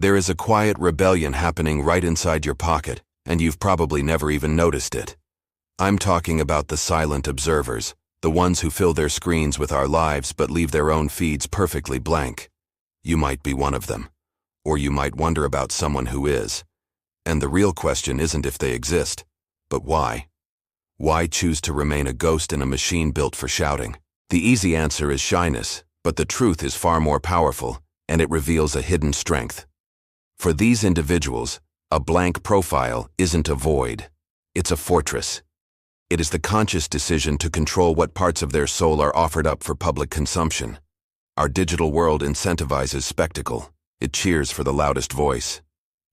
There is a quiet rebellion happening right inside your pocket, and you've probably never even noticed it. I'm talking about the silent observers, the ones who fill their screens with our lives but leave their own feeds perfectly blank. You might be one of them, or you might wonder about someone who is. And the real question isn't if they exist, but why? Why choose to remain a ghost in a machine built for shouting? The easy answer is shyness, but the truth is far more powerful, and it reveals a hidden strength. For these individuals, a blank profile isn't a void, it's a fortress. It is the conscious decision to control what parts of their soul are offered up for public consumption. Our digital world incentivizes spectacle. It cheers for the loudest voice.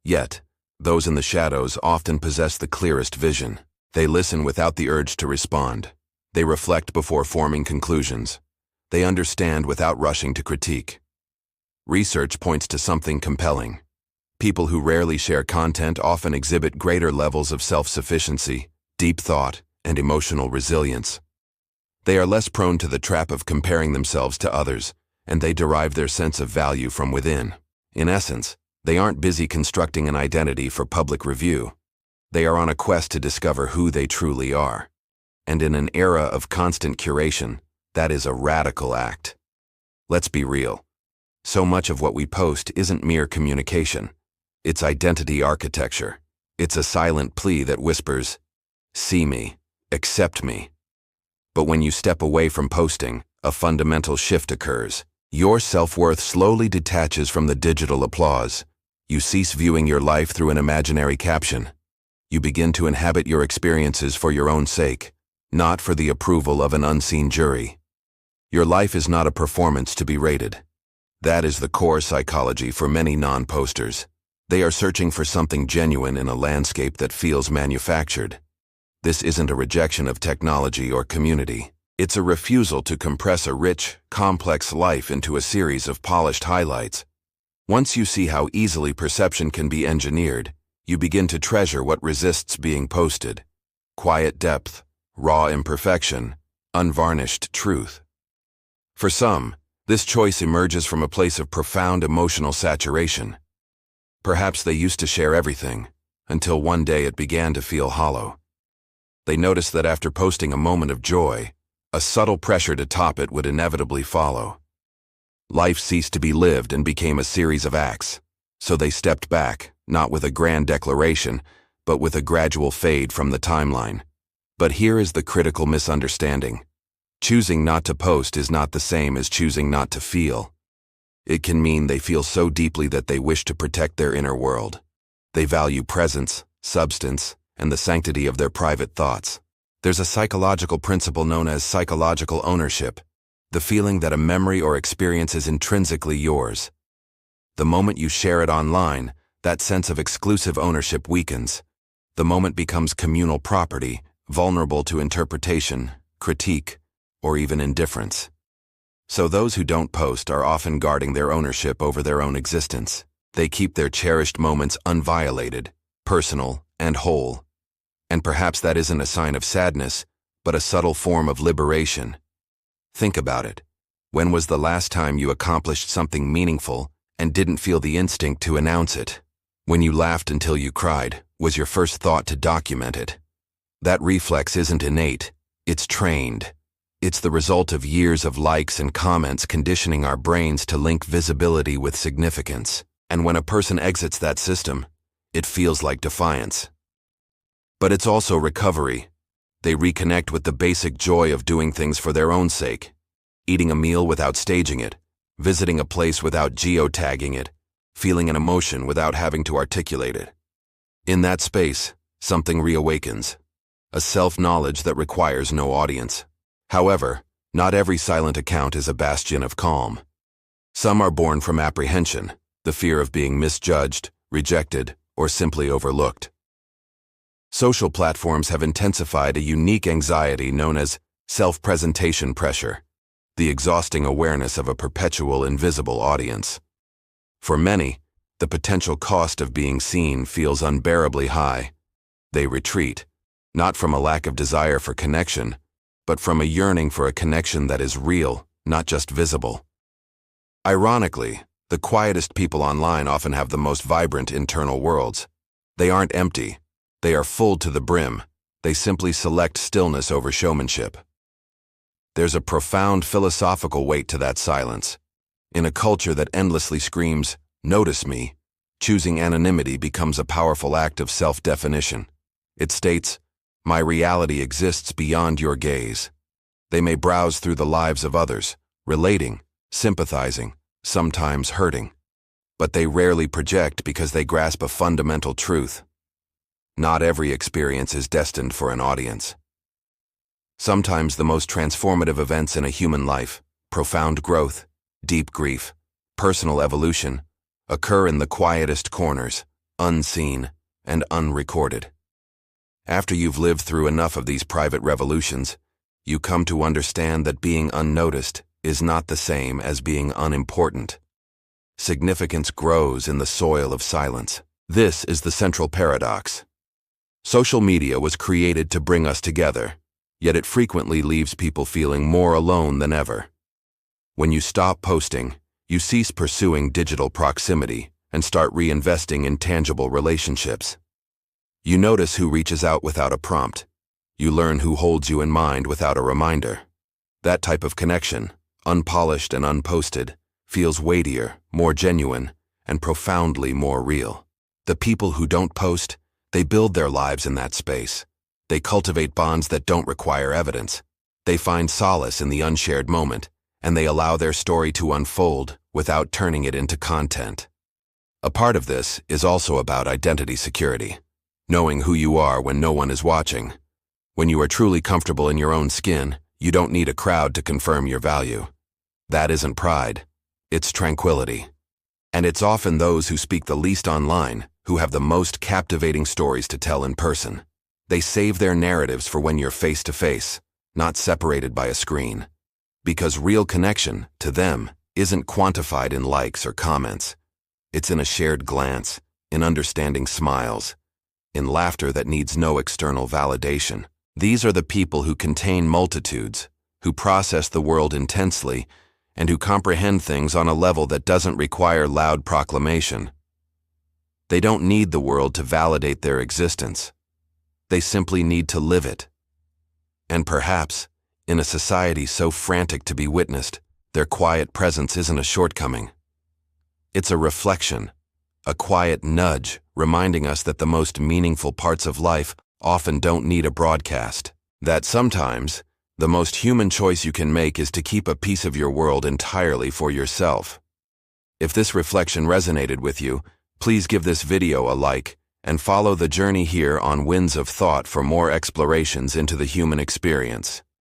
Yet, those in the shadows often possess the clearest vision. They listen without the urge to respond. They reflect before forming conclusions. They understand without rushing to critique. Research points to something compelling. People who rarely share content often exhibit greater levels of self-sufficiency, deep thought, and emotional resilience. They are less prone to the trap of comparing themselves to others, and they derive their sense of value from within. In essence, they aren't busy constructing an identity for public review. They are on a quest to discover who they truly are. And in an era of constant curation, that is a radical act. Let's be real. So much of what we post isn't mere communication. It's identity architecture. It's a silent plea that whispers, "See me, accept me." But when you step away from posting, a fundamental shift occurs. Your self-worth slowly detaches from the digital applause. You cease viewing your life through an imaginary caption. You begin to inhabit your experiences for your own sake, not for the approval of an unseen jury. Your life is not a performance to be rated. That is the core psychology for many non-posters. They are searching for something genuine in a landscape that feels manufactured. This isn't a rejection of technology or community. It's a refusal to compress a rich, complex life into a series of polished highlights. Once you see how easily perception can be engineered, you begin to treasure what resists being posted. Quiet depth, raw imperfection, unvarnished truth. For some, this choice emerges from a place of profound emotional saturation. Perhaps they used to share everything, until one day it began to feel hollow. They noticed that after posting a moment of joy, a subtle pressure to top it would inevitably follow. Life ceased to be lived and became a series of acts, so they stepped back, not with a grand declaration, but with a gradual fade from the timeline. But here is the critical misunderstanding. Choosing not to post is not the same as choosing not to feel. It can mean they feel so deeply that they wish to protect their inner world. They value presence, substance, and the sanctity of their private thoughts. There's a psychological principle known as psychological ownership, the feeling that a memory or experience is intrinsically yours. The moment you share it online, that sense of exclusive ownership weakens. The moment becomes communal property, vulnerable to interpretation, critique, or even indifference. So those who don't post are often guarding their ownership over their own existence. They keep their cherished moments unviolated, personal, and whole. And perhaps that isn't a sign of sadness, but a subtle form of liberation. Think about it. When was the last time you accomplished something meaningful and didn't feel the instinct to announce it? When you laughed until you cried, was your first thought to document it? That reflex isn't innate, it's trained. It's the result of years of likes and comments conditioning our brains to link visibility with significance. And when a person exits that system, it feels like defiance. But it's also recovery. They reconnect with the basic joy of doing things for their own sake. Eating a meal without staging it, visiting a place without geotagging it, feeling an emotion without having to articulate it. In that space, something reawakens. A self-knowledge that requires no audience. However, not every silent account is a bastion of calm. Some are born from apprehension, the fear of being misjudged, rejected, or simply overlooked. Social platforms have intensified a unique anxiety known as self-presentation pressure, the exhausting awareness of a perpetual invisible audience. For many, the potential cost of being seen feels unbearably high. They retreat, not from a lack of desire for connection, but from a yearning for a connection that is real, not just visible. Ironically, The quietest people online often have the most vibrant internal worlds. They aren't empty. They are full to the brim. They simply select stillness over showmanship. There's a profound philosophical weight to that silence. In a culture that endlessly screams, "Notice me," choosing anonymity becomes a powerful act of self-definition. It states, "My reality exists beyond your gaze." They may browse through the lives of others, relating, sympathizing, sometimes hurting. But they rarely project because they grasp a fundamental truth. Not every experience is destined for an audience. Sometimes the most transformative events in a human life, profound growth, deep grief, personal evolution, occur in the quietest corners, unseen and unrecorded. After you've lived through enough of these private revolutions, you come to understand that being unnoticed is not the same as being unimportant. Significance grows in the soil of silence. This is the central paradox. Social media was created to bring us together, yet it frequently leaves people feeling more alone than ever. When you stop posting, you cease pursuing digital proximity and start reinvesting in tangible relationships. You notice who reaches out without a prompt. You learn who holds you in mind without a reminder. That type of connection, unpolished and unposted, feels weightier, more genuine, and profoundly more real. The people who don't post, they build their lives in that space. They cultivate bonds that don't require evidence. They find solace in the unshared moment, and they allow their story to unfold without turning it into content. A part of this is also about identity security, knowing who you are when no one is watching. When you are truly comfortable in your own skin, you don't need a crowd to confirm your value. That isn't pride, it's tranquility. And it's often those who speak the least online who have the most captivating stories to tell in person. They save their narratives for when you're face to face, not separated by a screen. Because real connection, to them, isn't quantified in likes or comments. It's in a shared glance, in understanding smiles, in laughter that needs no external validation. These are the people who contain multitudes, who process the world intensely, and who comprehend things on a level that doesn't require loud proclamation. They don't need the world to validate their existence. They simply need to live it. And perhaps, in a society so frantic to be witnessed, their quiet presence isn't a shortcoming. It's a reflection, a quiet nudge reminding us that the most meaningful parts of life often don't need a broadcast. That sometimes, the most human choice you can make is to keep a piece of your world entirely for yourself. If this reflection resonated with you, please give this video a like and follow the journey here on Winds of Thought for more explorations into the human experience.